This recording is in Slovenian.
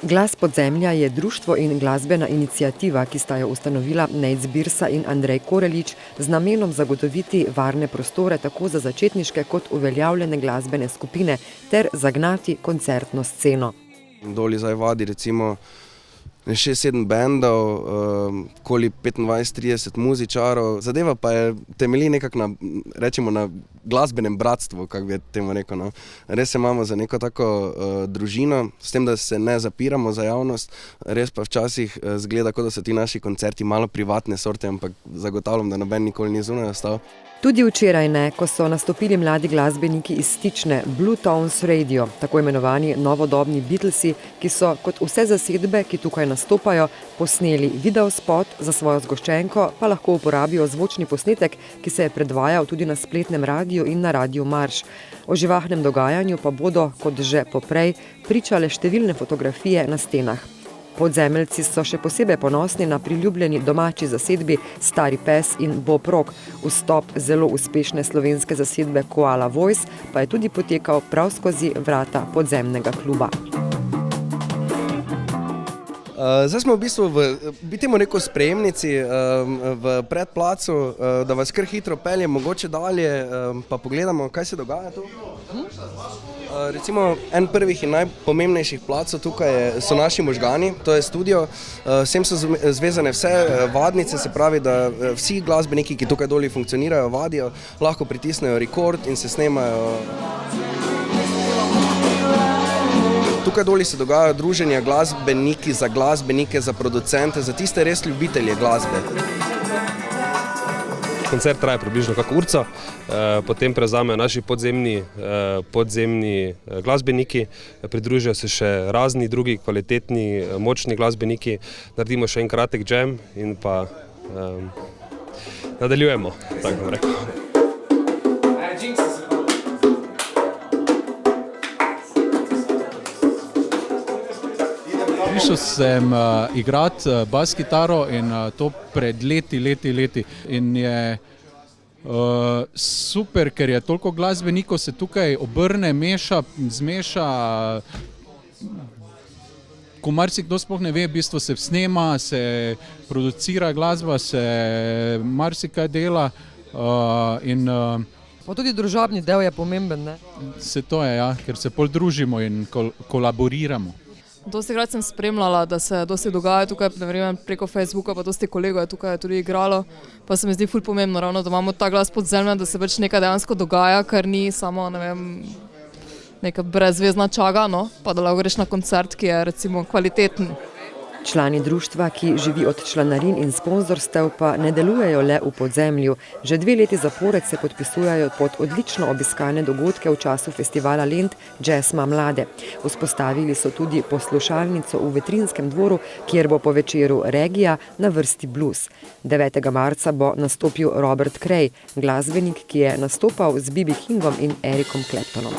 Glas podzemlja je društvo in glasbena iniciativa, ki sta jo ustanovila Nejc Birsa in Andrej Korelič z namenom zagotoviti varne prostore tako za začetniške kot uveljavljene glasbene skupine ter zagnati koncertno sceno. Doli zdaj vadi recimo 6-7 bendov, okoli 25-30 muzičarov. Zadeva pa je temelji nekako na glasbenem bratstvu, kako bi temu rekel. No. Res se imamo za neko tako družino, s tem, da se ne zapiramo za javnost. Res pa včasih zgleda, kot da so ti naši koncerti malo privatne sorte, ampak zagotavljam, da noben nikoli ni zunaj ostal. Tudi včeraj ne, ko so nastopili mladi glasbeniki iz Stične, Blue Tones Radio, tako imenovani novodobni Beatlesi, ki so kot vse zasedbe, ki tukaj nastopajo, posneli videospot, za svojo zgoščenko pa lahko uporabijo zvočni posnetek, ki se je predvajal tudi na spletnem radiju in na Radiu Marš. O živahnem dogajanju pa bodo, kot že poprej, pričale številne fotografije na stenah. Podzemeljci so še posebej ponosni na priljubljeni domači zasedbi Stari pes in Bob Rock. Vstop zelo uspešne slovenske zasedbe Koala Voice pa je tudi potekal prav skozi vrata podzemnega kluba. Zdaj smo v bistvu bi temu rekel sprejemnici v predplacu, da vas kar hitro pelje, mogoče dalje, pa pogledamo, kaj se dogaja tu. Recimo, en prvih in najpomembnejših placov tukaj so naši možgani, to je studio. Vsem so zvezane vse vadnice, se pravi, da vsi glasbeniki, ki tukaj doli funkcionirajo, vadijo, lahko pritisnejo rekord in se snemajo. Tukaj doli se dogajajo druženja glasbeniki za glasbenike, za producente, za tiste res ljubitelje glasbe. Koncert traja približno kako urco, potem prevzamejo naši podzemni glasbeniki, pridružijo se še razni drugi kvalitetni, močni glasbeniki, naredimo še en kratek jam in pa nadaljujemo, tako bom rekel. Prišel sem igrati bas kitaro in to pred leti. In je super, ker je toliko glasbenikov se tukaj obrne, zmeša. Ko marsikdo sploh ne ve, v bistvu se snema, se producira glasba, se marsikaj dela. Pa tudi družabni del je pomemben, ne? Se to je, ja, ker se pol družimo in kolaboriramo. Dostikrat sem spremljala, da se dosti dogaja tukaj, preko Facebooka, pa dosti kolegov je tukaj tudi igralo, pa se mi zdi ful pomembno ravno, da imamo ta glas podzemlja, da se več nekaj dejansko dogaja, kar ni samo, ne vem, neka brezvezna čaga, no, pa da lahko greš na koncert, ki je recimo kvaliteten. Člani društva, ki živi od članarin in sponzorstev, pa ne delujejo le v podzemlju. Že 2 leti zapored se podpisujejo pod odlično obiskane dogodke v času festivala Lent Jazzma mlade. Vzpostavili so tudi poslušalnico v Vetrinskem dvoru, kjer bo po večeru regija na vrsti blues. 9. marca bo nastopil Robert Cray, glasbenik, ki je nastopal z B.B. Kingom in Ericom Claptonom.